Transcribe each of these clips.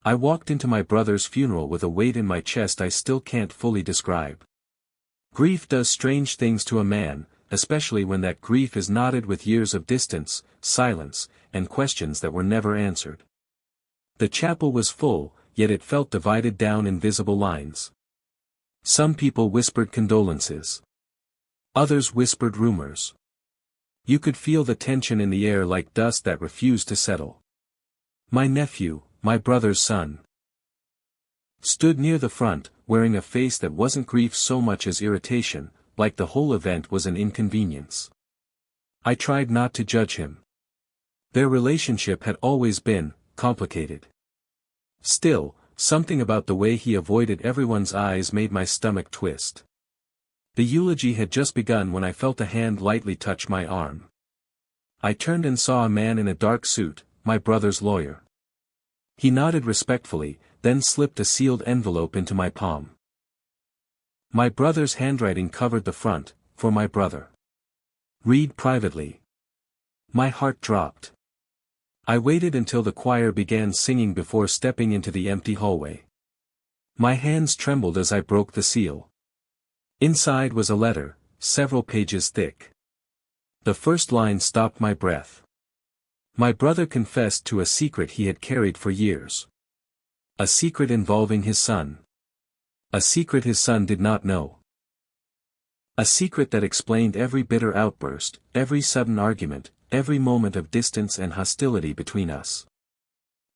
I walked into my brother's funeral with a weight in my chest I still can't fully describe. Grief does strange things to a man, especially when that grief is knotted with years of distance, silence, and questions that were never answered. The chapel was full, yet it felt divided down invisible lines. Some people whispered condolences. Others whispered rumors. You could feel the tension in the air like dust that refused to settle. My nephew, my brother's son, stood near the front, wearing a face that wasn't grief so much as irritation, like the whole event was an inconvenience. I tried not to judge him. Their relationship had always been complicated. Still, something about the way he avoided everyone's eyes made my stomach twist. The eulogy had just begun when I felt a hand lightly touch my arm. I turned and saw a man in a dark suit, my brother's lawyer. He nodded respectfully, then slipped a sealed envelope into my palm. My brother's handwriting covered the front, for my brother. Read privately. My heart dropped. I waited until the choir began singing before stepping into the empty hallway. My hands trembled as I broke the seal. Inside was a letter, several pages thick. The first line stopped my breath. My brother confessed to a secret he had carried for years. A secret involving his son. A secret his son did not know. A secret that explained every bitter outburst, every sudden argument, every moment of distance and hostility between us.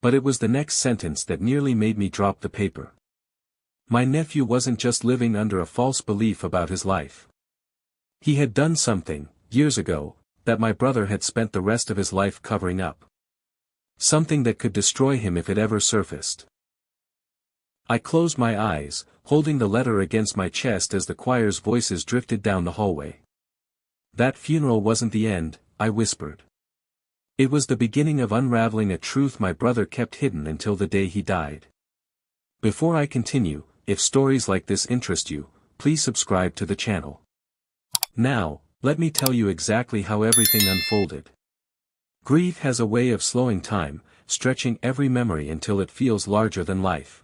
But it was the next sentence that nearly made me drop the paper. My nephew wasn't just living under a false belief about his life. He had done something, years ago, that my brother had spent the rest of his life covering up. Something that could destroy him if it ever surfaced. I closed my eyes, holding the letter against my chest as the choir's voices drifted down the hallway. That funeral wasn't the end, I whispered. It was the beginning of unraveling a truth my brother kept hidden until the day he died. Before I continue, if stories like this interest you, please subscribe to the channel. Now, let me tell you exactly how everything unfolded. Grief has a way of slowing time, stretching every memory until it feels larger than life.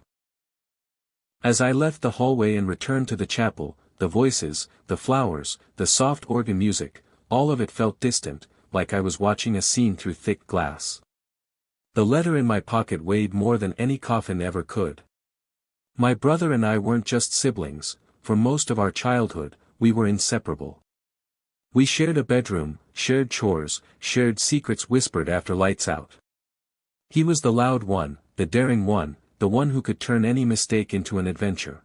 As I left the hallway and returned to the chapel, the voices, the flowers, the soft organ music, all of it felt distant, like I was watching a scene through thick glass. The letter in my pocket weighed more than any coffin ever could. My brother and I weren't just siblings, for most of our childhood, we were inseparable. We shared a bedroom, shared chores, shared secrets whispered after lights out. He was the loud one, the daring one, the one who could turn any mistake into an adventure.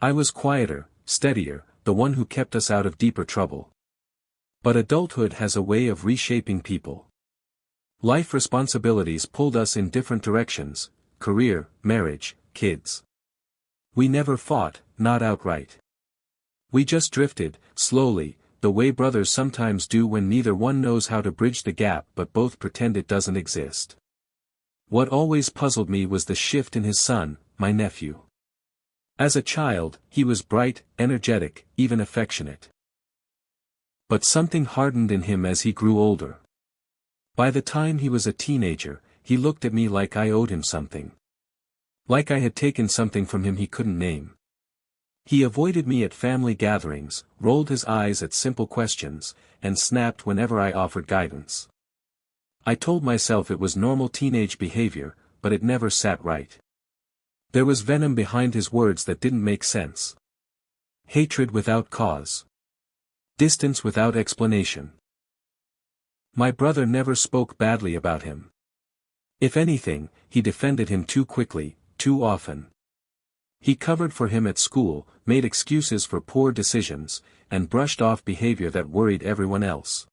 I was quieter, steadier, the one who kept us out of deeper trouble. But adulthood has a way of reshaping people. Life responsibilities pulled us in different directions: career, marriage, kids. We never fought, not outright. We just drifted, slowly, the way brothers sometimes do when neither one knows how to bridge the gap but both pretend it doesn't exist. What always puzzled me was the shift in his son, my nephew. As a child, he was bright, energetic, even affectionate. But something hardened in him as he grew older. By the time he was a teenager, he looked at me like I owed him something. Like I had taken something from him he couldn't name. He avoided me at family gatherings, rolled his eyes at simple questions, and snapped whenever I offered guidance. I told myself it was normal teenage behavior, but it never sat right. There was venom behind his words that didn't make sense. Hatred without cause. Distance without explanation. My brother never spoke badly about him. If anything, he defended him too quickly, too often. He covered for him at school, made excuses for poor decisions, and brushed off behavior that worried everyone else.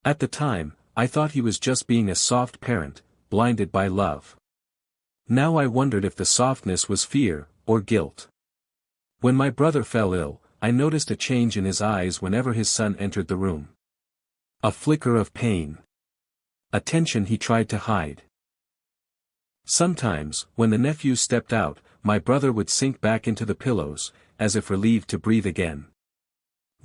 At the time, I thought he was just being a soft parent, blinded by love. Now I wondered if the softness was fear, or guilt. When my brother fell ill, I noticed a change in his eyes whenever his son entered the room. A flicker of pain. A tension he tried to hide. Sometimes, when the nephew stepped out, my brother would sink back into the pillows, as if relieved to breathe again.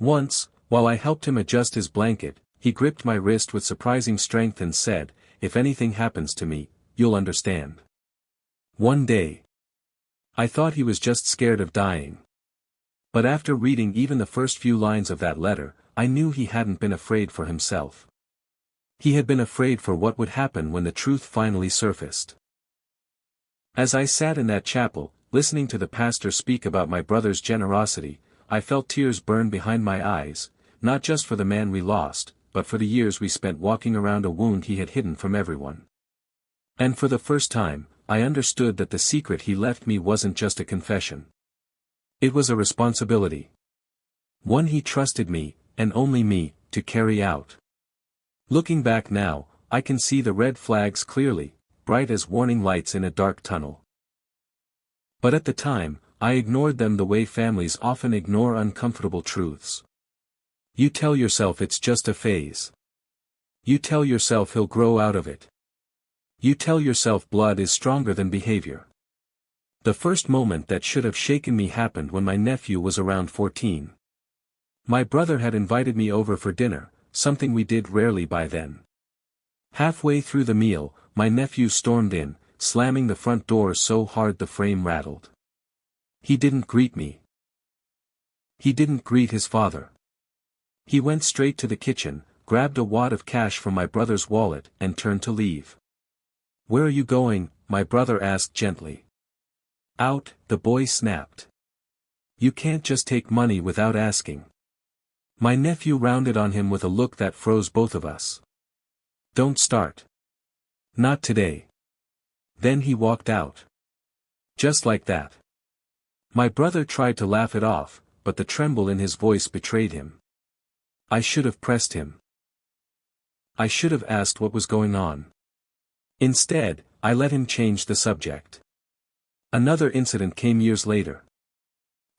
Once, while I helped him adjust his blanket, he gripped my wrist with surprising strength and said, "If anything happens to me, you'll understand." One day. I thought he was just scared of dying. But after reading even the first few lines of that letter, I knew he hadn't been afraid for himself. He had been afraid for what would happen when the truth finally surfaced. As I sat in that chapel, listening to the pastor speak about my brother's generosity, I felt tears burn behind my eyes, not just for the man we lost, but for the years we spent walking around a wound he had hidden from everyone. And for the first time, I understood that the secret he left me wasn't just a confession. It was a responsibility. One he trusted me, and only me, to carry out. Looking back now, I can see the red flags clearly, bright as warning lights in a dark tunnel. But at the time, I ignored them the way families often ignore uncomfortable truths. You tell yourself it's just a phase. You tell yourself he'll grow out of it. You tell yourself blood is stronger than behavior. The first moment that should have shaken me happened when my nephew was around 14. My brother had invited me over for dinner, something we did rarely by then. Halfway through the meal, my nephew stormed in, slamming the front door so hard the frame rattled. He didn't greet me. He didn't greet his father. He went straight to the kitchen, grabbed a wad of cash from my brother's wallet, and turned to leave. "Where are you going?" my brother asked gently. "Out," the boy snapped. "You can't just take money without asking." My nephew rounded on him with a look that froze both of us. "Don't start. Not today." Then he walked out. Just like that. My brother tried to laugh it off, but the tremble in his voice betrayed him. I should have pressed him. I should have asked what was going on. Instead, I let him change the subject. Another incident came years later.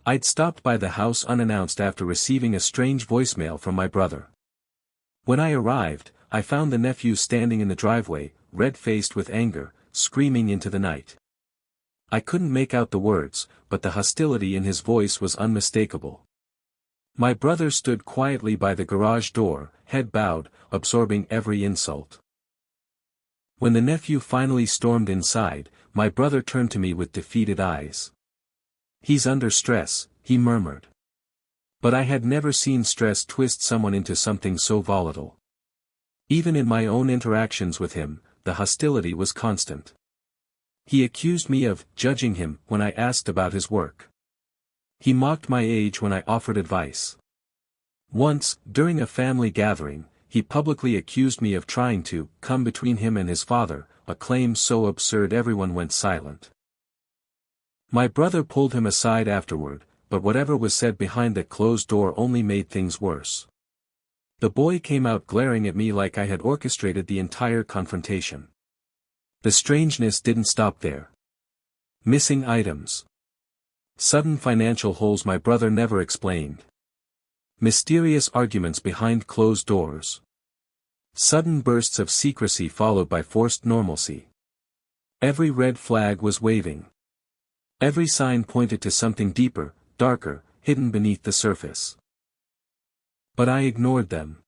I'd stopped by the house unannounced after receiving a strange voicemail from my brother. When I arrived, I found the nephew standing in the driveway, red-faced with anger, screaming into the night. I couldn't make out the words, but the hostility in his voice was unmistakable. My brother stood quietly by the garage door, head bowed, absorbing every insult. When the nephew finally stormed inside, my brother turned to me with defeated eyes. "He's under stress," he murmured. But I had never seen stress twist someone into something so volatile. Even in my own interactions with him, the hostility was constant. He accused me of judging him when I asked about his work. He mocked my age when I offered advice. Once, during a family gathering, he publicly accused me of trying to come between him and his father, a claim so absurd everyone went silent. My brother pulled him aside afterward, but whatever was said behind that closed door only made things worse. The boy came out glaring at me like I had orchestrated the entire confrontation. The strangeness didn't stop there. Missing items. Sudden financial holes my brother never explained. Mysterious arguments behind closed doors. Sudden bursts of secrecy followed by forced normalcy. Every red flag was waving. Every sign pointed to something deeper, darker, hidden beneath the surface. But I ignored them.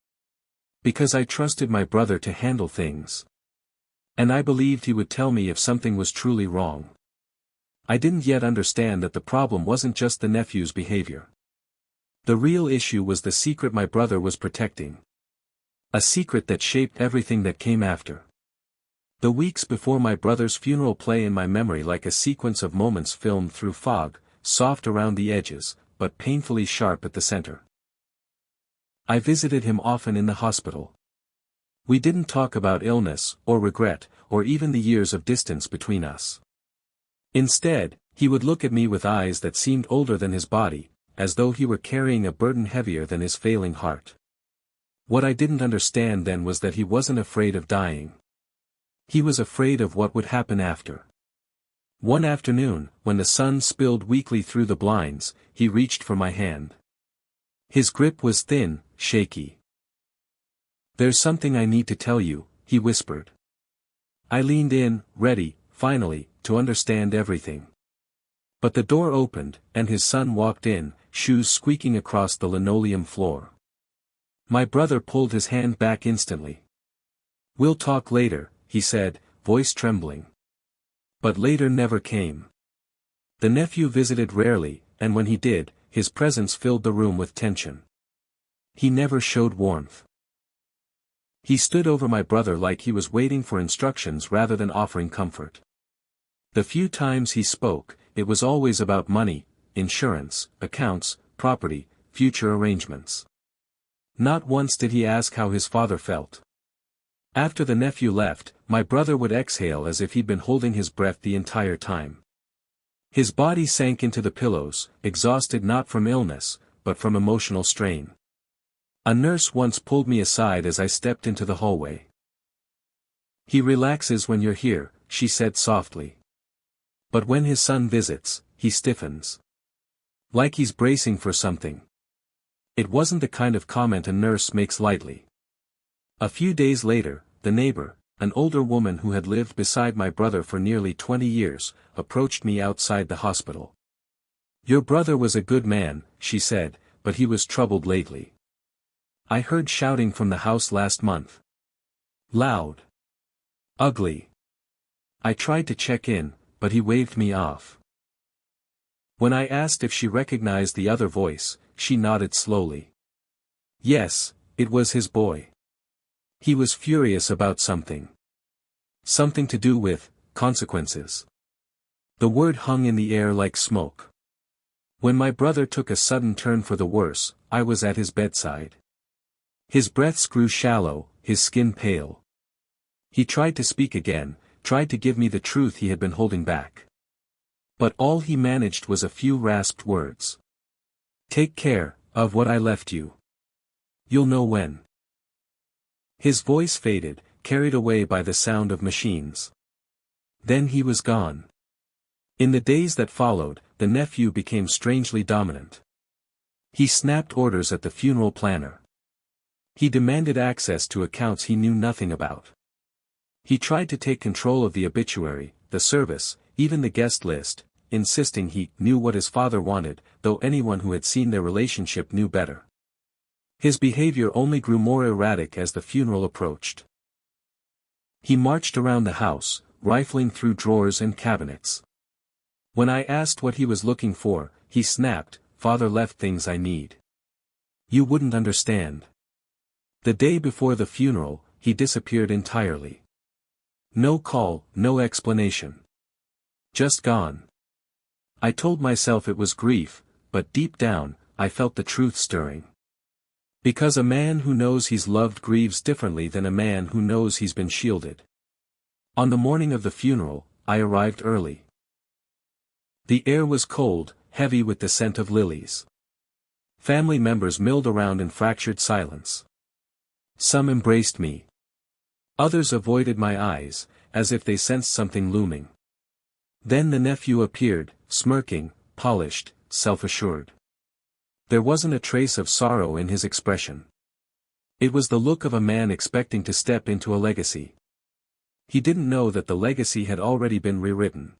Because I trusted my brother to handle things. And I believed he would tell me if something was truly wrong. I didn't yet understand that the problem wasn't just the nephew's behavior. The real issue was the secret my brother was protecting. A secret that shaped everything that came after. The weeks before my brother's funeral play in my memory like a sequence of moments filmed through fog, soft around the edges, but painfully sharp at the center. I visited him often in the hospital. We didn't talk about illness, or regret, or even the years of distance between us. Instead, he would look at me with eyes that seemed older than his body, as though he were carrying a burden heavier than his failing heart. What I didn't understand then was that he wasn't afraid of dying. He was afraid of what would happen after. One afternoon, when the sun spilled weakly through the blinds, he reached for my hand. His grip was thin, shaky. "There's something I need to tell you," he whispered. I leaned in, ready, finally, to understand everything. But the door opened, and his son walked in, shoes squeaking across the linoleum floor. My brother pulled his hand back instantly. "We'll talk later," he said, voice trembling. But later never came. The nephew visited rarely, and when he did, his presence filled the room with tension. He never showed warmth. He stood over my brother like he was waiting for instructions rather than offering comfort. The few times he spoke, it was always about money, insurance, accounts, property, future arrangements. Not once did he ask how his father felt. After the nephew left, my brother would exhale as if he'd been holding his breath the entire time. His body sank into the pillows, exhausted not from illness, but from emotional strain. A nurse once pulled me aside as I stepped into the hallway. "He relaxes when you're here," she said softly. "But when his son visits, he stiffens. Like he's bracing for something." It wasn't the kind of comment a nurse makes lightly. A few days later, the neighbor, an older woman who had lived beside my brother for nearly 20 years, approached me outside the hospital. "Your brother was a good man," she said, "but he was troubled lately. I heard shouting from the house last month. Loud. Ugly. I tried to check in, but he waved me off." When I asked if she recognized the other voice, she nodded slowly. Yes, it was his boy. He was furious about something. Something to do with consequences. The word hung in the air like smoke. When my brother took a sudden turn for the worse, I was at his bedside. His breaths grew shallow, his skin pale. He tried to speak again, tried to give me the truth he had been holding back. But all he managed was a few rasped words. "Take care of what I left you. You'll know when." His voice faded, carried away by the sound of machines. Then he was gone. In the days that followed, the nephew became strangely dominant. He snapped orders at the funeral planner. He demanded access to accounts he knew nothing about. He tried to take control of the obituary, the service, even the guest list, insisting he knew what his father wanted, though anyone who had seen their relationship knew better. His behavior only grew more erratic as the funeral approached. He marched around the house, rifling through drawers and cabinets. When I asked what he was looking for, he snapped, "Father left things I need. You wouldn't understand." The day before the funeral, he disappeared entirely. No call, no explanation. Just gone. I told myself it was grief, but deep down, I felt the truth stirring. Because a man who knows he's loved grieves differently than a man who knows he's been shielded. On the morning of the funeral, I arrived early. The air was cold, heavy with the scent of lilies. Family members milled around in fractured silence. Some embraced me. Others avoided my eyes, as if they sensed something looming. Then the nephew appeared, smirking, polished, self-assured. There wasn't a trace of sorrow in his expression. It was the look of a man expecting to step into a legacy. He didn't know that the legacy had already been rewritten.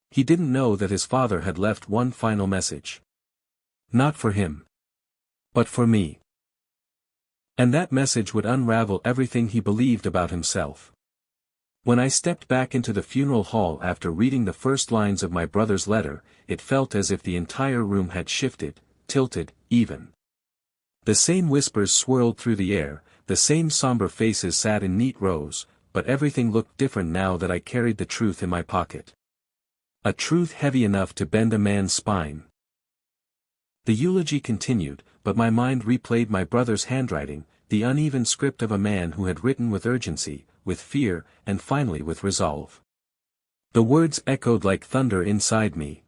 He didn't know that his father had left one final message. Not for him. But for me. And that message would unravel everything he believed about himself. When I stepped back into the funeral hall after reading the first lines of my brother's letter, it felt as if the entire room had shifted, tilted, even. The same whispers swirled through the air, the same somber faces sat in neat rows, but everything looked different now that I carried the truth in my pocket. A truth heavy enough to bend a man's spine. The eulogy continued, but my mind replayed my brother's handwriting, the uneven script of a man who had written with urgency, with fear, and finally with resolve. The words echoed like thunder inside me.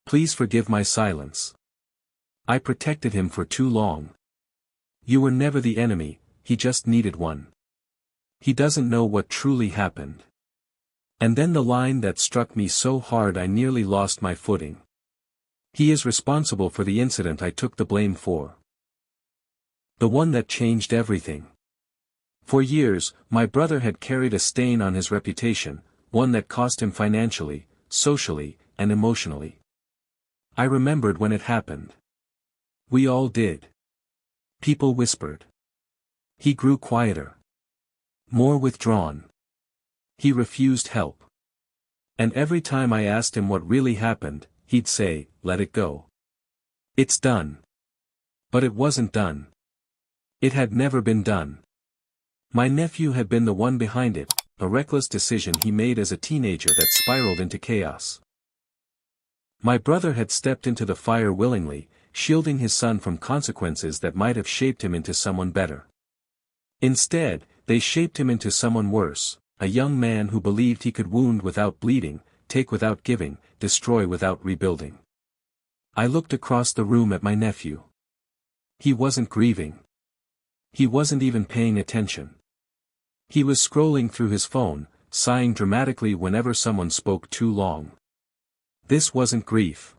"Please forgive my silence. I protected him for too long. You were never the enemy, he just needed one. He doesn't know what truly happened." And then the line that struck me so hard I nearly lost my footing. "He is responsible for the incident I took the blame for. The one that changed everything." For years, my brother had carried a stain on his reputation, one that cost him financially, socially, and emotionally. I remembered when it happened. We all did. People whispered. He grew quieter. More withdrawn. He refused help. And every time I asked him what really happened, he'd say, "Let it go. It's done." But it wasn't done. It had never been done. My nephew had been the one behind it, a reckless decision he made as a teenager that spiraled into chaos. My brother had stepped into the fire willingly, shielding his son from consequences that might have shaped him into someone better. Instead, they shaped him into someone worse, a young man who believed he could wound without bleeding, take without giving, destroy without rebuilding. I looked across the room at my nephew. He wasn't grieving. He wasn't even paying attention. He was scrolling through his phone, sighing dramatically whenever someone spoke too long. This wasn't grief.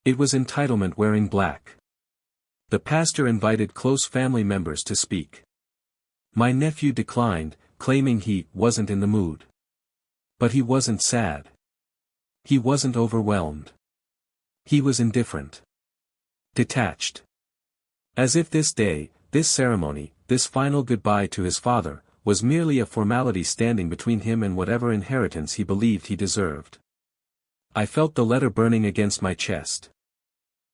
It was entitlement wearing black. The pastor invited close family members to speak. My nephew declined, claiming he wasn't in the mood. But he wasn't sad. He wasn't overwhelmed. He was indifferent. Detached. As if this day, this ceremony, this final goodbye to his father, was merely a formality standing between him and whatever inheritance he believed he deserved. I felt the letter burning against my chest.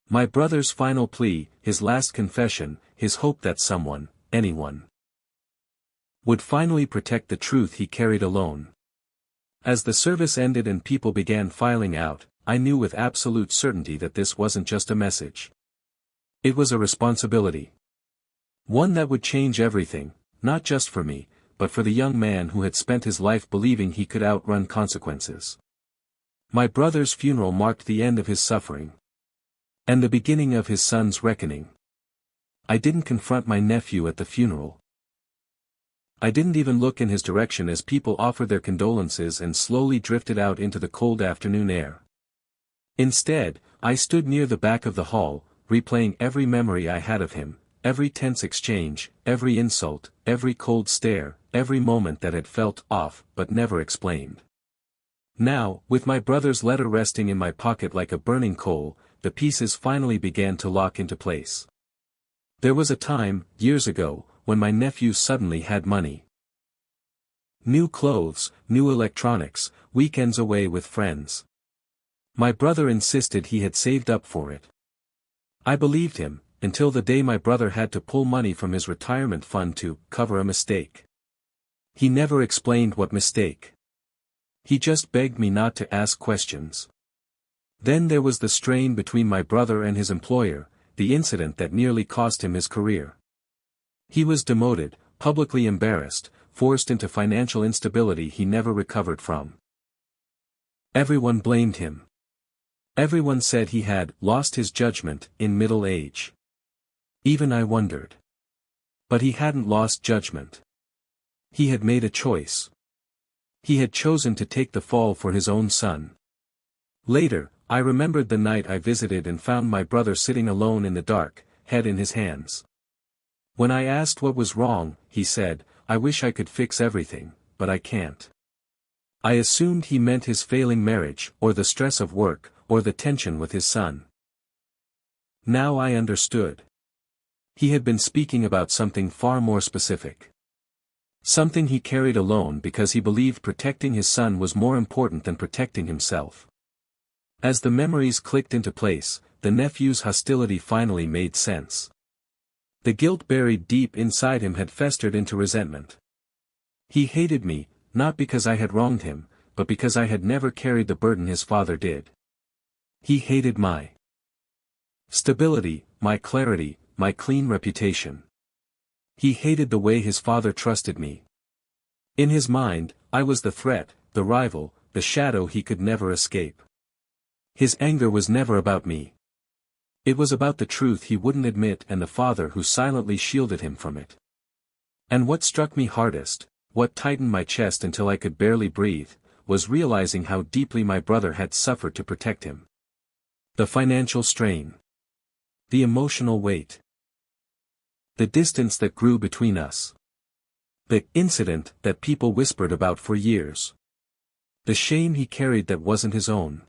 My brother's final plea, his last confession, his hope that someone, anyone, would finally protect the truth he carried alone. As the service ended and people began filing out, I knew with absolute certainty that this wasn't just a message. It was a responsibility. One that would change everything, not just for me, but for the young man who had spent his life believing he could outrun consequences. My brother's funeral marked the end of his suffering. And the beginning of his son's reckoning. I didn't confront my nephew at the funeral. I didn't even look in his direction as people offered their condolences and slowly drifted out into the cold afternoon air. Instead, I stood near the back of the hall, replaying every memory I had of him, every tense exchange, every insult, every cold stare, every moment that had felt off but never explained. Now, with my brother's letter resting in my pocket like a burning coal, the pieces finally began to lock into place. There was a time, years ago, when my nephew suddenly had money. New clothes, new electronics, weekends away with friends. My brother insisted he had saved up for it. I believed him, until the day my brother had to pull money from his retirement fund to cover a mistake. He never explained what mistake. He just begged me not to ask questions. Then there was the strain between my brother and his employer, the incident that nearly cost him his career. He was demoted, publicly embarrassed, forced into financial instability he never recovered from. Everyone blamed him. Everyone said he had lost his judgment in middle age. Even I wondered. But he hadn't lost judgment. He had made a choice. He had chosen to take the fall for his own son. Later, I remembered the night I visited and found my brother sitting alone in the dark, head in his hands. When I asked what was wrong, he said, "I wish I could fix everything, but I can't." I assumed he meant his failing marriage, or the stress of work, or the tension with his son. Now I understood. He had been speaking about something far more specific. Something he carried alone because he believed protecting his son was more important than protecting himself. As the memories clicked into place, the nephew's hostility finally made sense. The guilt buried deep inside him had festered into resentment. He hated me, not because I had wronged him, but because I had never carried the burden his father did. He hated my stability, my clarity, my clean reputation. He hated the way his father trusted me. In his mind, I was the threat, the rival, the shadow he could never escape. His anger was never about me. It was about the truth he wouldn't admit and the father who silently shielded him from it. And what struck me hardest, what tightened my chest until I could barely breathe, was realizing how deeply my brother had suffered to protect him. The financial strain. The emotional weight. The distance that grew between us. The incident that people whispered about for years. The shame he carried that wasn't his own.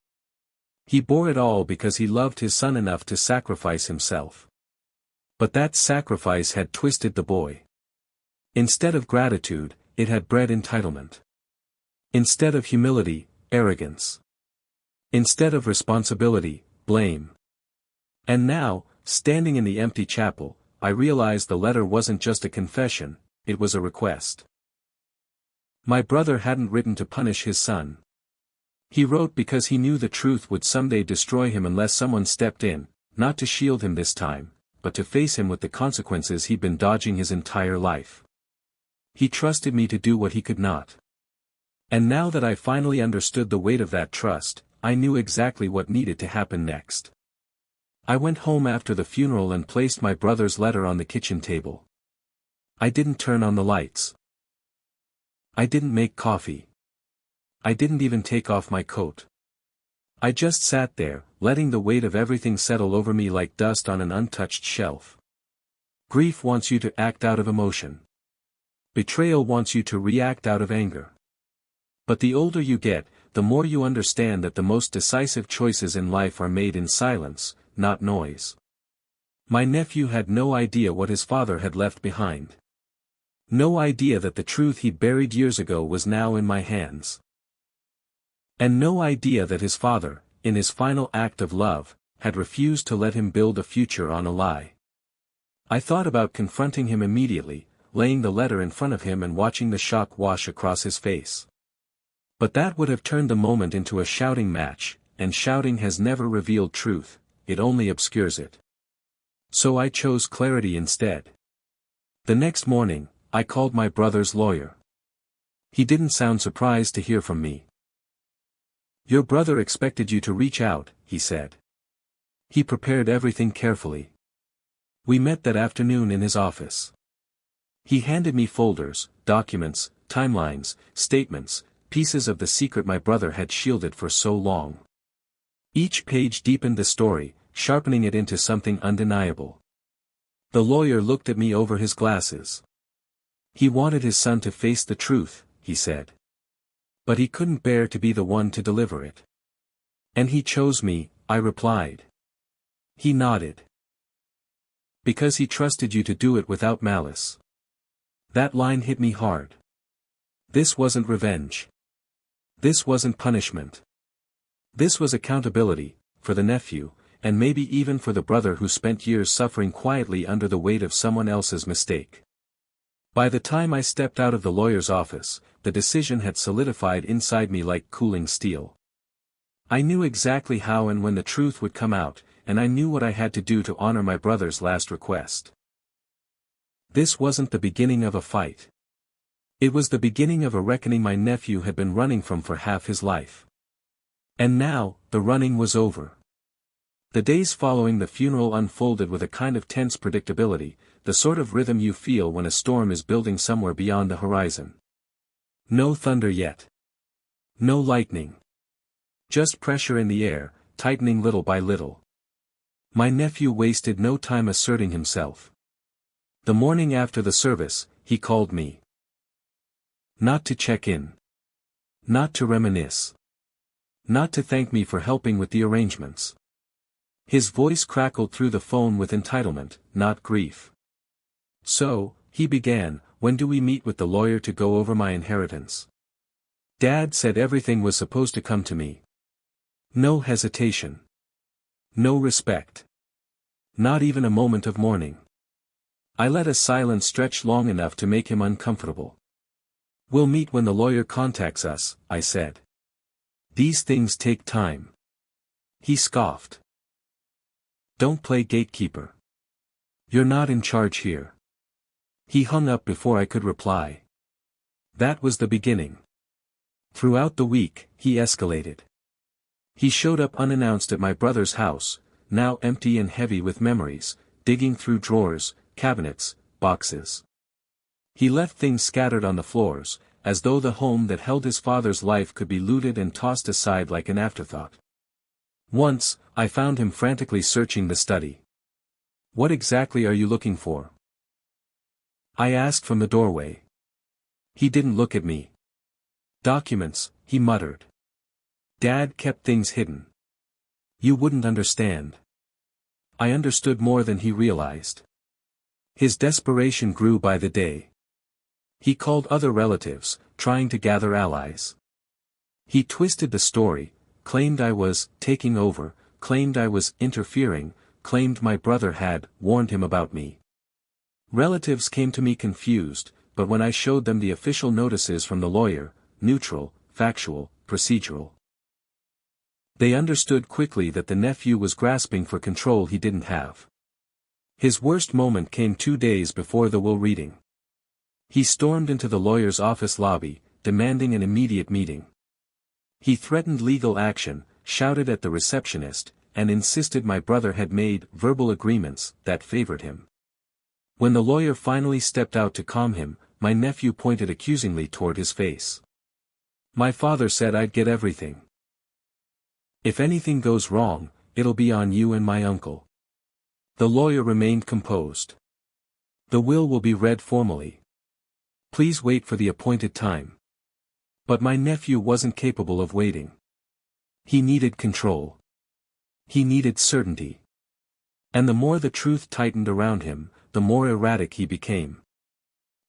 He bore it all because he loved his son enough to sacrifice himself. But that sacrifice had twisted the boy. Instead of gratitude, it had bred entitlement. Instead of humility, arrogance. Instead of responsibility, blame. And now, standing in the empty chapel, I realized the letter wasn't just a confession, it was a request. My brother hadn't written to punish his son. He wrote because he knew the truth would someday destroy him unless someone stepped in, not to shield him this time, but to face him with the consequences he'd been dodging his entire life. He trusted me to do what he could not. And now that I finally understood the weight of that trust, I knew exactly what needed to happen next. I went home after the funeral and placed my brother's letter on the kitchen table. I didn't turn on the lights. I didn't make coffee. I didn't even take off my coat. I just sat there, letting the weight of everything settle over me like dust on an untouched shelf. Grief wants you to act out of emotion. Betrayal wants you to react out of anger. But the older you get, the more you understand that the most decisive choices in life are made in silence, not noise. My nephew had no idea what his father had left behind. No idea that the truth he buried years ago was now in my hands. And no idea that his father, in his final act of love, had refused to let him build a future on a lie. I thought about confronting him immediately, laying the letter in front of him and watching the shock wash across his face. But that would have turned the moment into a shouting match, and shouting has never revealed truth, it only obscures it. So I chose clarity instead. The next morning, I called my brother's lawyer. He didn't sound surprised to hear from me. "Your brother expected you to reach out," he said. He prepared everything carefully. We met that afternoon in his office. He handed me folders, documents, timelines, statements, pieces of the secret my brother had shielded for so long. Each page deepened the story, sharpening it into something undeniable. The lawyer looked at me over his glasses. He wanted his son to face the truth, he said. But he couldn't bear to be the one to deliver it. "And he chose me," I replied. He nodded. "Because he trusted you to do it without malice." That line hit me hard. This wasn't revenge. This wasn't punishment. This was accountability, for the nephew, and maybe even for the brother who spent years suffering quietly under the weight of someone else's mistake. By the time I stepped out of the lawyer's office, the decision had solidified inside me like cooling steel. I knew exactly how and when the truth would come out, and I knew what I had to do to honor my brother's last request. This wasn't the beginning of a fight. It was the beginning of a reckoning my nephew had been running from for half his life. And now, the running was over. The days following the funeral unfolded with a kind of tense predictability, the sort of rhythm you feel when a storm is building somewhere beyond the horizon. No thunder yet. No lightning. Just pressure in the air, tightening little by little. My nephew wasted no time asserting himself. The morning after the service, he called me. Not to check in. Not to reminisce. Not to thank me for helping with the arrangements. His voice crackled through the phone with entitlement, not grief. "So," he began, "when do we meet with the lawyer to go over my inheritance? Dad said everything was supposed to come to me. No hesitation. No respect. Not even a moment of mourning." I let a silence stretch long enough to make him uncomfortable. "We'll meet when the lawyer contacts us," I said. "These things take time." He scoffed. "Don't play gatekeeper. You're not in charge here." He hung up before I could reply. That was the beginning. Throughout the week, he escalated. He showed up unannounced at my brother's house, now empty and heavy with memories, digging through drawers, cabinets, boxes. He left things scattered on the floors, as though the home that held his father's life could be looted and tossed aside like an afterthought. Once, I found him frantically searching the study. "What exactly are you looking for?" I asked from the doorway. He didn't look at me. "Documents," he muttered. "Dad kept things hidden. You wouldn't understand." I understood more than he realized. His desperation grew by the day. He called other relatives, trying to gather allies. He twisted the story, claimed I was taking over, claimed I was interfering, claimed my brother had warned him about me. Relatives came to me confused, but when I showed them the official notices from the lawyer, neutral, factual, procedural, they understood quickly that the nephew was grasping for control he didn't have. His worst moment came 2 days before the will reading. He stormed into the lawyer's office lobby, demanding an immediate meeting. He threatened legal action, shouted at the receptionist, and insisted my brother had made verbal agreements that favored him. When the lawyer finally stepped out to calm him, my nephew pointed accusingly toward his face. My father said I'd get everything. If anything goes wrong, it'll be on you and my uncle. The lawyer remained composed. The will be read formally. Please wait for the appointed time. But my nephew wasn't capable of waiting. He needed control. He needed certainty. And the more the truth tightened around him, the more erratic he became.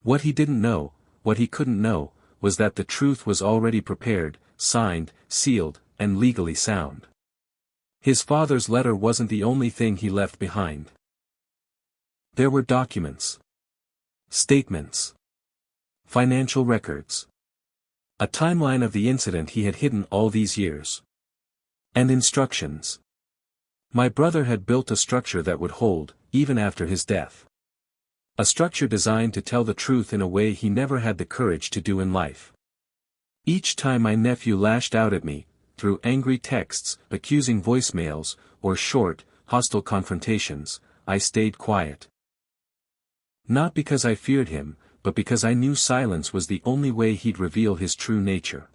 What he didn't know, what he couldn't know, was that the truth was already prepared, signed, sealed, and legally sound. His father's letter wasn't the only thing he left behind. There were documents, statements, financial records, a timeline of the incident he had hidden all these years, and instructions. My brother had built a structure that would hold, even after his death. A structure designed to tell the truth in a way he never had the courage to do in life. Each time my nephew lashed out at me, through angry texts, accusing voicemails, or short, hostile confrontations, I stayed quiet. Not because I feared him, but because I knew silence was the only way he'd reveal his true nature.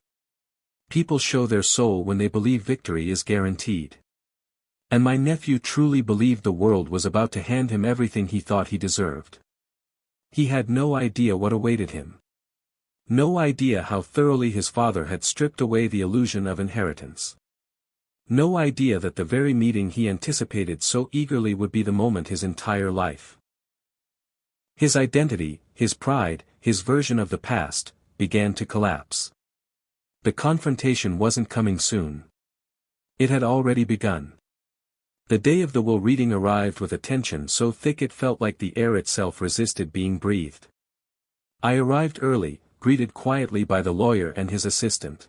People show their soul when they believe victory is guaranteed. And my nephew truly believed the world was about to hand him everything he thought he deserved. He had no idea what awaited him. No idea how thoroughly his father had stripped away the illusion of inheritance. No idea that the very meeting he anticipated so eagerly would be the moment his entire life. His identity, his pride, his version of the past, began to collapse. The confrontation wasn't coming soon. It had already begun. The day of the will reading arrived with a tension so thick it felt like the air itself resisted being breathed. I arrived early, greeted quietly by the lawyer and his assistant.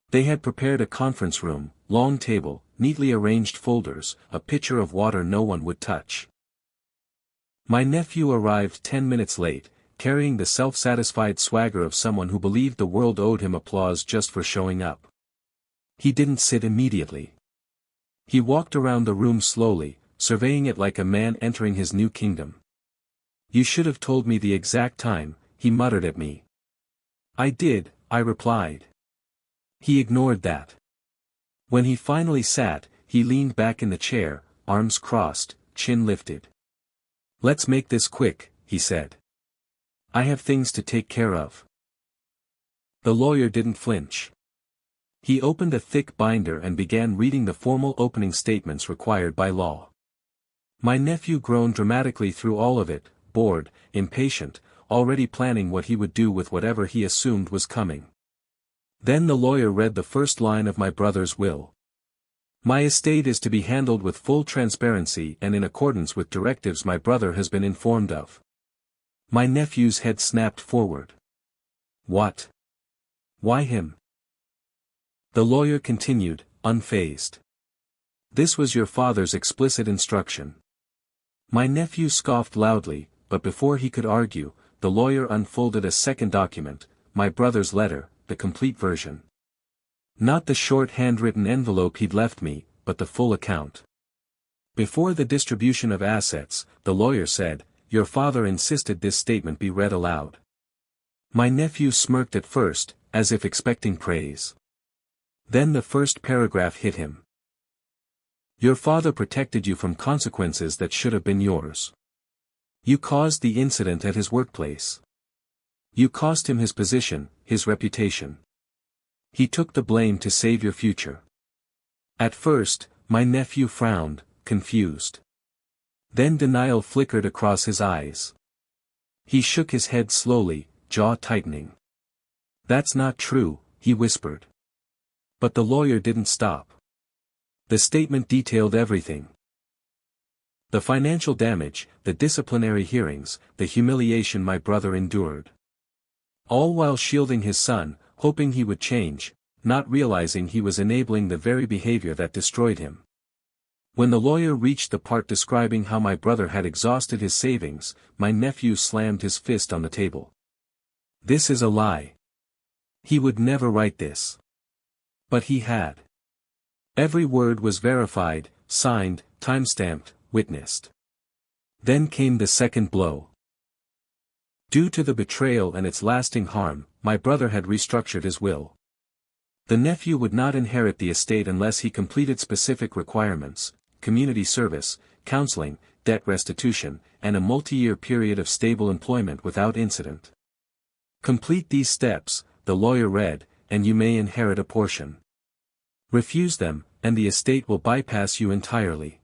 They had prepared a conference room, long table, neatly arranged folders, a pitcher of water no one would touch. My nephew arrived 10 minutes late, carrying the self-satisfied swagger of someone who believed the world owed him applause just for showing up. He didn't sit immediately. He walked around the room slowly, surveying it like a man entering his new kingdom. You should have told me the exact time, he muttered at me. I did, I replied. He ignored that. When he finally sat, he leaned back in the chair, arms crossed, chin lifted. Let's make this quick, he said. I have things to take care of. The lawyer didn't flinch. He opened a thick binder and began reading the formal opening statements required by law. My nephew groaned dramatically through all of it, bored, impatient, already planning what he would do with whatever he assumed was coming. Then the lawyer read the first line of my brother's will. My estate is to be handled with full transparency and in accordance with directives my brother has been informed of. My nephew's head snapped forward. What? Why him? The lawyer continued, unfazed. This was your father's explicit instruction. My nephew scoffed loudly, but before he could argue, the lawyer unfolded a second document, my brother's letter, the complete version. Not the short handwritten envelope he'd left me, but the full account. Before the distribution of assets, the lawyer said, your father insisted this statement be read aloud. My nephew smirked at first, as if expecting praise. Then the first paragraph hit him. Your father protected you from consequences that should have been yours. You caused the incident at his workplace. You cost him his position, his reputation. He took the blame to save your future. At first, my nephew frowned, confused. Then denial flickered across his eyes. He shook his head slowly, jaw tightening. That's not true, he whispered. But the lawyer didn't stop. The statement detailed everything. The financial damage, the disciplinary hearings, the humiliation my brother endured. All while shielding his son, hoping he would change, not realizing he was enabling the very behavior that destroyed him. When the lawyer reached the part describing how my brother had exhausted his savings, my nephew slammed his fist on the table. This is a lie. He would never write this. But he had. Every word was verified, signed, time-stamped, witnessed. Then came the second blow. Due to the betrayal and its lasting harm, my brother had restructured his will. The nephew would not inherit the estate unless he completed specific requirements: community service, counseling, debt restitution, and a multi-year period of stable employment without incident. Complete these steps, the lawyer read, and you may inherit a portion. Refuse them, and the estate will bypass you entirely.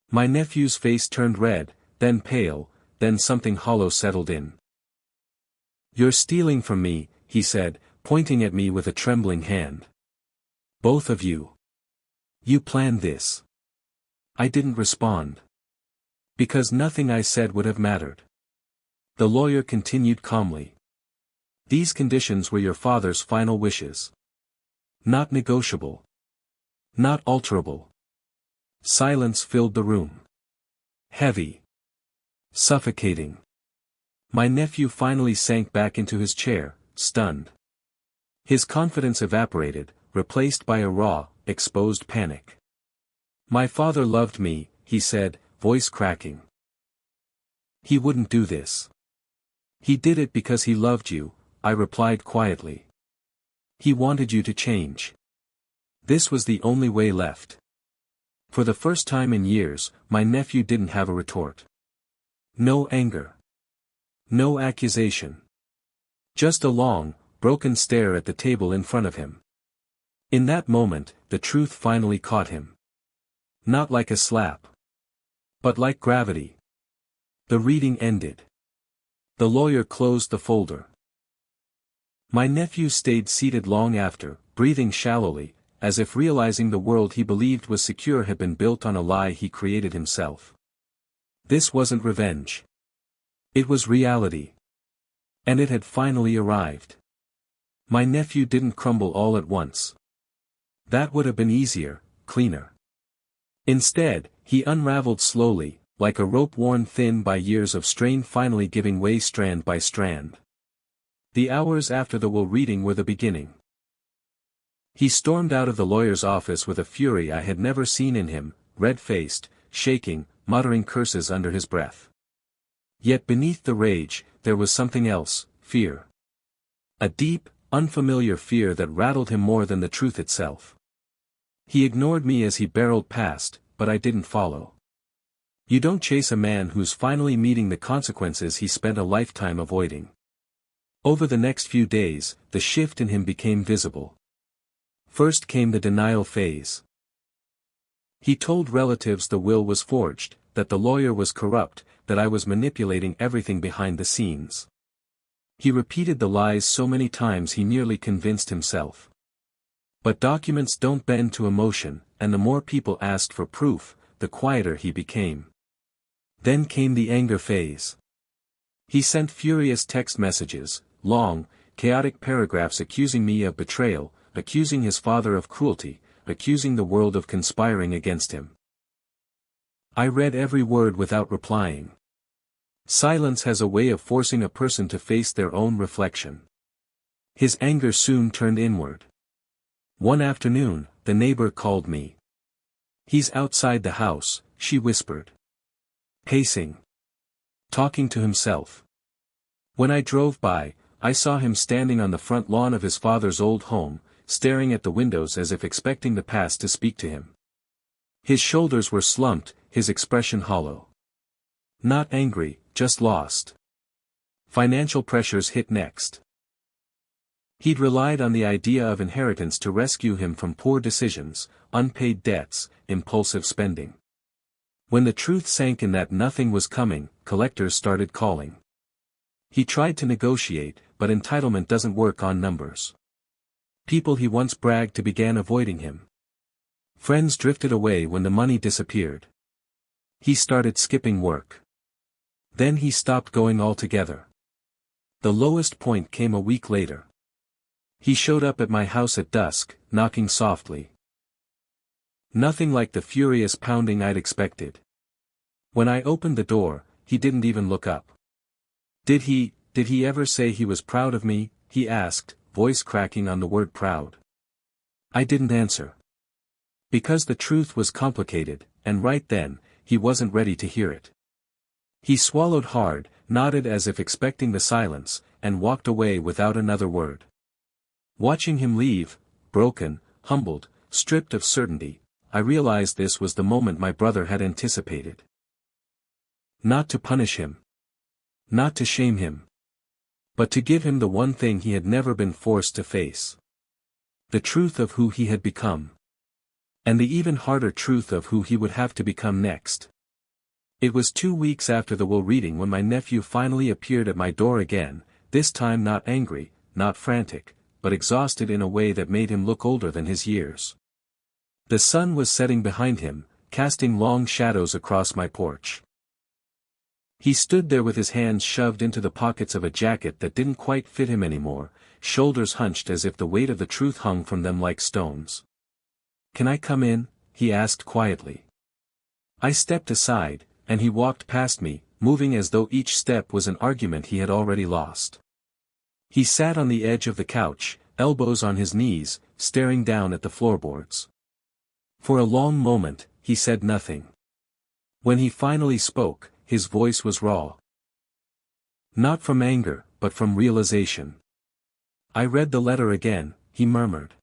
My nephew's face turned red, then pale, then something hollow settled in. "You're stealing from me," he said, pointing at me with a trembling hand. "Both of you. You planned this." I didn't respond. Because nothing I said would have mattered. The lawyer continued calmly. "These conditions were your father's final wishes. Not negotiable. Not alterable." Silence filled the room. Heavy. Suffocating. My nephew finally sank back into his chair, stunned. His confidence evaporated, replaced by a raw, exposed panic. "My father loved me," he said, voice cracking. "He wouldn't do this. He did it because he loved you," I replied quietly. "He wanted you to change. This was the only way left." For the first time in years, my nephew didn't have a retort. No anger. No accusation. Just a long, broken stare at the table in front of him. In that moment, the truth finally caught him. Not like a slap. But like gravity. The reading ended. The lawyer closed the folder. My nephew stayed seated long after, breathing shallowly, as if realizing the world he believed was secure had been built on a lie he created himself. This wasn't revenge. It was reality. And it had finally arrived. My nephew didn't crumble all at once. That would have been easier, cleaner. Instead, he unraveled slowly, like a rope worn thin by years of strain finally giving way strand by strand. The hours after the will reading were the beginning. He stormed out of the lawyer's office with a fury I had never seen in him, red-faced, shaking, muttering curses under his breath. Yet beneath the rage, there was something else: fear. A deep, unfamiliar fear that rattled him more than the truth itself. He ignored me as he barreled past, but I didn't follow. You don't chase a man who's finally meeting the consequences he spent a lifetime avoiding. Over the next few days, the shift in him became visible. First came the denial phase. He told relatives the will was forged, that the lawyer was corrupt, that I was manipulating everything behind the scenes. He repeated the lies so many times he nearly convinced himself. But documents don't bend to emotion, and the more people asked for proof, the quieter he became. Then came the anger phase. He sent furious text messages, long, chaotic paragraphs accusing me of betrayal, accusing his father of cruelty, accusing the world of conspiring against him. I read every word without replying. Silence has a way of forcing a person to face their own reflection. His anger soon turned inward. One afternoon, the neighbor called me. "He's outside the house," she whispered. "Pacing. Talking to himself." When I drove by, I saw him standing on the front lawn of his father's old home, staring at the windows as if expecting the past to speak to him. His shoulders were slumped, his expression hollow. Not angry, just lost. Financial pressures hit next. He'd relied on the idea of inheritance to rescue him from poor decisions, unpaid debts, impulsive spending. When the truth sank in that nothing was coming, collectors started calling. He tried to negotiate, but entitlement doesn't work on numbers. People he once bragged to began avoiding him. Friends drifted away when the money disappeared. He started skipping work. Then he stopped going altogether. The lowest point came a week later. He showed up at my house at dusk, knocking softly. Nothing like the furious pounding I'd expected. When I opened the door, he didn't even look up. Did he ever say he was proud of me? He asked, voice cracking on the word proud. I didn't answer. Because the truth was complicated, and right then, he wasn't ready to hear it. He swallowed hard, nodded as if expecting the silence, and walked away without another word. Watching him leave, broken, humbled, stripped of certainty, I realized this was the moment my brother had anticipated. Not to punish him. Not to shame him. But to give him the one thing he had never been forced to face. The truth of who he had become. And the even harder truth of who he would have to become next. It was 2 weeks after the will reading when my nephew finally appeared at my door again, this time not angry, not frantic, but exhausted in a way that made him look older than his years. The sun was setting behind him, casting long shadows across my porch. He stood there with his hands shoved into the pockets of a jacket that didn't quite fit him anymore, shoulders hunched as if the weight of the truth hung from them like stones. "Can I come in?" he asked quietly. I stepped aside, and he walked past me, moving as though each step was an argument he had already lost. He sat on the edge of the couch, elbows on his knees, staring down at the floorboards. For a long moment, he said nothing. When he finally spoke, his voice was raw. Not from anger, but from realization. "I read the letter again," he murmured.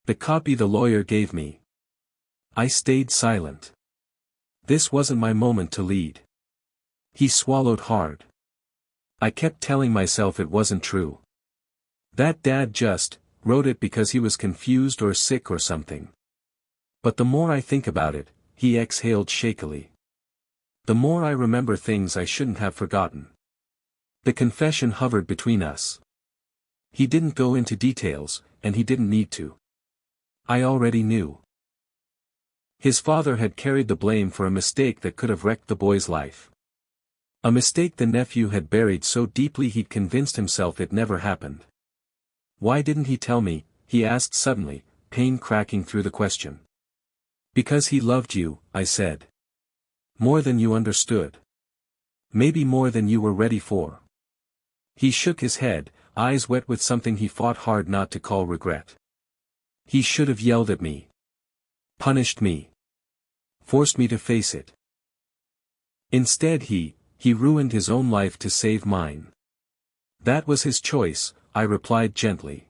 "The copy the lawyer gave me." I stayed silent. This wasn't my moment to lead. He swallowed hard. I kept telling myself it wasn't true. That dad just wrote it because he was confused or sick or something. But the more I think about it, he exhaled shakily. The more I remember things I shouldn't have forgotten. The confession hovered between us. He didn't go into details, and he didn't need to. I already knew. His father had carried the blame for a mistake that could have wrecked the boy's life. A mistake the nephew had buried so deeply he'd convinced himself it never happened. "Why didn't he tell me?" he asked suddenly, pain cracking through the question. "Because he loved you," I said. "More than you understood. Maybe more than you were ready for." He shook his head, eyes wet with something he fought hard not to call regret. "He should have yelled at me. Punished me. Forced me to face it. Instead he ruined his own life to save mine. That was his choice," I replied gently.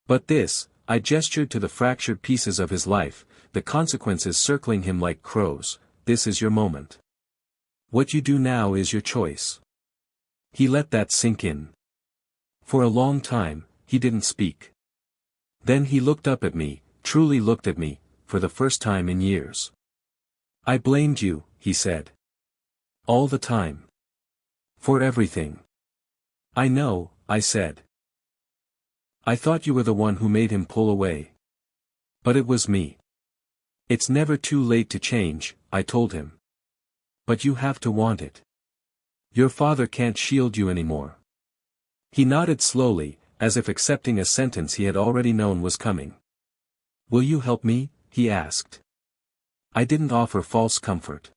"But this," I gestured to the fractured pieces of his life, the consequences circling him like crows, "this is your moment. What you do now is your choice." He let that sink in. For a long time, he didn't speak. Then he looked up at me, truly looked at me, for the first time in years. "I blamed you," he said. "All the time. For everything." "I know," I said. "I thought you were the one who made him pull away. But it was me." "It's never too late to change," I told him. "But you have to want it. Your father can't shield you anymore." He nodded slowly, as if accepting a sentence he had already known was coming. "Will you help me?" he asked. I didn't offer false comfort.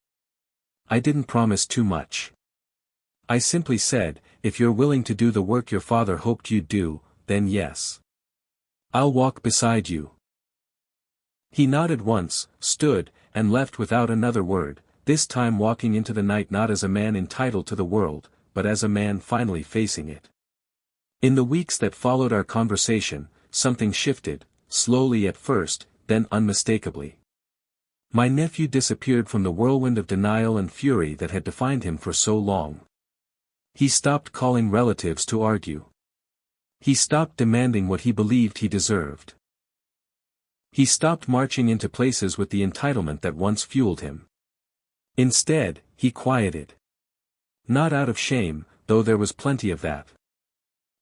I didn't promise too much. I simply said, "If you're willing to do the work your father hoped you'd do, then yes. I'll walk beside you." He nodded once, stood, and left without another word, this time walking into the night not as a man entitled to the world, but as a man finally facing it. In the weeks that followed our conversation, something shifted, slowly at first, then unmistakably. My nephew disappeared from the whirlwind of denial and fury that had defined him for so long. He stopped calling relatives to argue. He stopped demanding what he believed he deserved. He stopped marching into places with the entitlement that once fueled him. Instead, he quieted. Not out of shame, though there was plenty of that.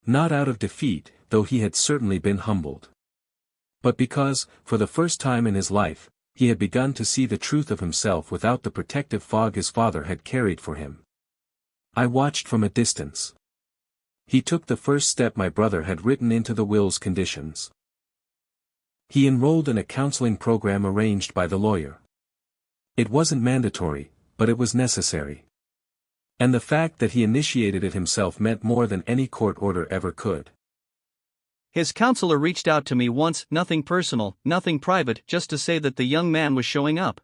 Not out of defeat, though he had certainly been humbled. But because, for the first time in his life, he had begun to see the truth of himself without the protective fog his father had carried for him. I watched from a distance. He took the first step my brother had written into the will's conditions. He enrolled in a counseling program arranged by the lawyer. It wasn't mandatory, but it was necessary. And the fact that he initiated it himself meant more than any court order ever could. His counselor reached out to me once, nothing personal, nothing private, just to say that the young man was showing up.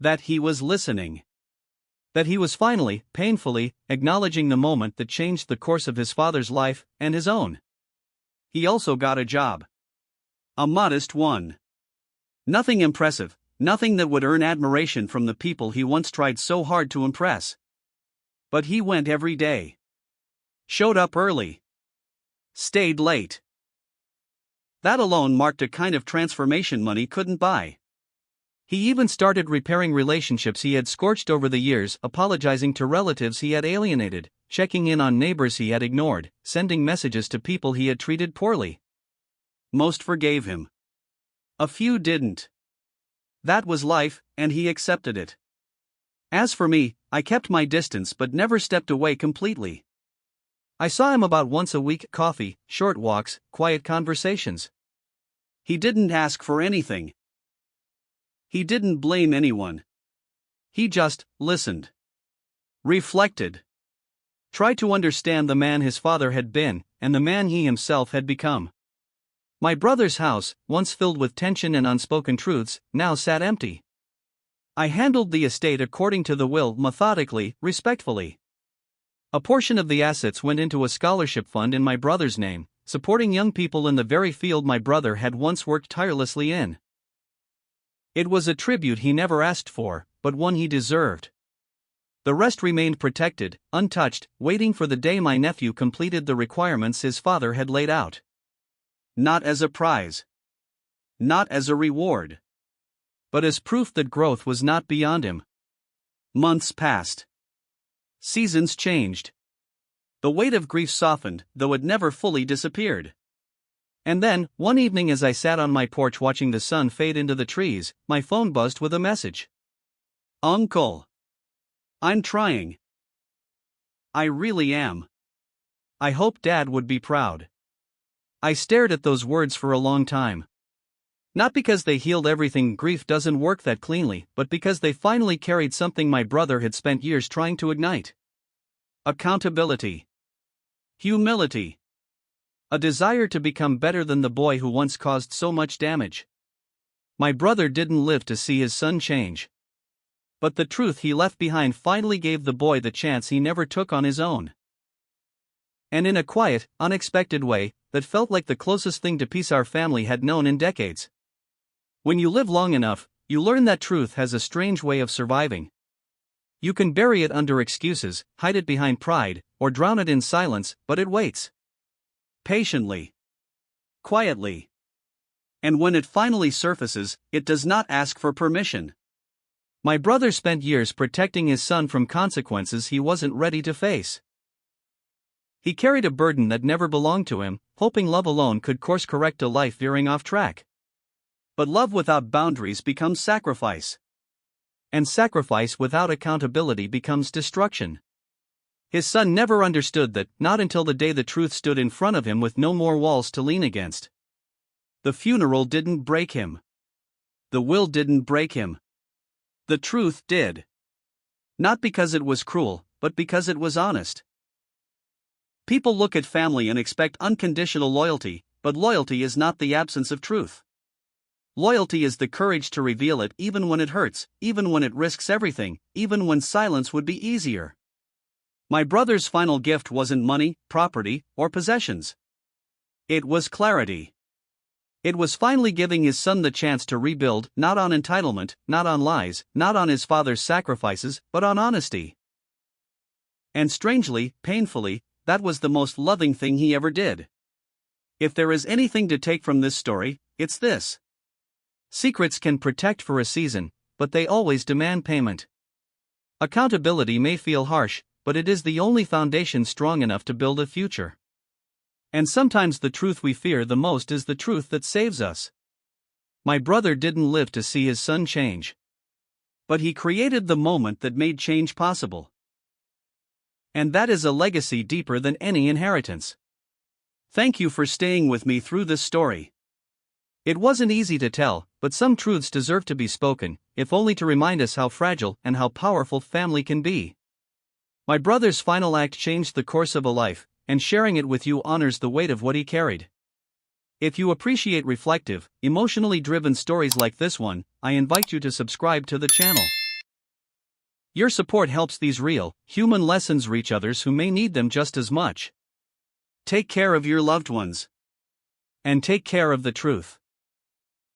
That he was listening. That he was finally, painfully, acknowledging the moment that changed the course of his father's life, and his own. He also got a job. A modest one. Nothing impressive, nothing that would earn admiration from the people he once tried so hard to impress. But he went every day. Showed up early. Stayed late. That alone marked a kind of transformation money couldn't buy. He even started repairing relationships he had scorched over the years, apologizing to relatives he had alienated, checking in on neighbors he had ignored, sending messages to people he had treated poorly. Most forgave him. A few didn't. That was life, and he accepted it. As for me, I kept my distance but never stepped away completely. I saw him about once a week, coffee, short walks, quiet conversations. He didn't ask for anything. He didn't blame anyone. He just listened. Reflected. Tried to understand the man his father had been, and the man he himself had become. My brother's house, once filled with tension and unspoken truths, now sat empty. I handled the estate according to the will, methodically, respectfully. A portion of the assets went into a scholarship fund in my brother's name, supporting young people in the very field my brother had once worked tirelessly in. It was a tribute he never asked for, but one he deserved. The rest remained protected, untouched, waiting for the day my nephew completed the requirements his father had laid out. Not as a prize. Not as a reward. But as proof that growth was not beyond him. Months passed. Seasons changed. The weight of grief softened, though it never fully disappeared. And then, one evening as I sat on my porch watching the sun fade into the trees, my phone buzzed with a message. Uncle. I'm trying. I really am. I hope Dad would be proud. I stared at those words for a long time. Not because they healed everything, grief doesn't work that cleanly, but because they finally carried something my brother had spent years trying to ignite. Accountability. Humility. A desire to become better than the boy who once caused so much damage. My brother didn't live to see his son change. But the truth he left behind finally gave the boy the chance he never took on his own. And in a quiet, unexpected way, that felt like the closest thing to peace our family had known in decades. When you live long enough, you learn that truth has a strange way of surviving. You can bury it under excuses, hide it behind pride, or drown it in silence, but it waits. Patiently. Quietly. And when it finally surfaces, it does not ask for permission. My brother spent years protecting his son from consequences he wasn't ready to face. He carried a burden that never belonged to him, hoping love alone could course-correct a life veering off track. But love without boundaries becomes sacrifice. And sacrifice without accountability becomes destruction. His son never understood that, not until the day the truth stood in front of him with no more walls to lean against. The funeral didn't break him. The will didn't break him. The truth did. Not because it was cruel, but because it was honest. People look at family and expect unconditional loyalty, but loyalty is not the absence of truth. Loyalty is the courage to reveal it even when it hurts, even when it risks everything, even when silence would be easier. My brother's final gift wasn't money, property, or possessions. It was clarity. It was finally giving his son the chance to rebuild, not on entitlement, not on lies, not on his father's sacrifices, but on honesty. And strangely, painfully, that was the most loving thing he ever did. If there is anything to take from this story, it's this. Secrets can protect for a season, but they always demand payment. Accountability may feel harsh, but it is the only foundation strong enough to build a future. And sometimes the truth we fear the most is the truth that saves us. My brother didn't live to see his son change. But he created the moment that made change possible. And that is a legacy deeper than any inheritance. Thank you for staying with me through this story. It wasn't easy to tell, but some truths deserve to be spoken, if only to remind us how fragile and how powerful family can be. My brother's final act changed the course of a life, and sharing it with you honors the weight of what he carried. If you appreciate reflective, emotionally driven stories like this one, I invite you to subscribe to the channel. Your support helps these real, human lessons reach others who may need them just as much. Take care of your loved ones. And take care of the truth.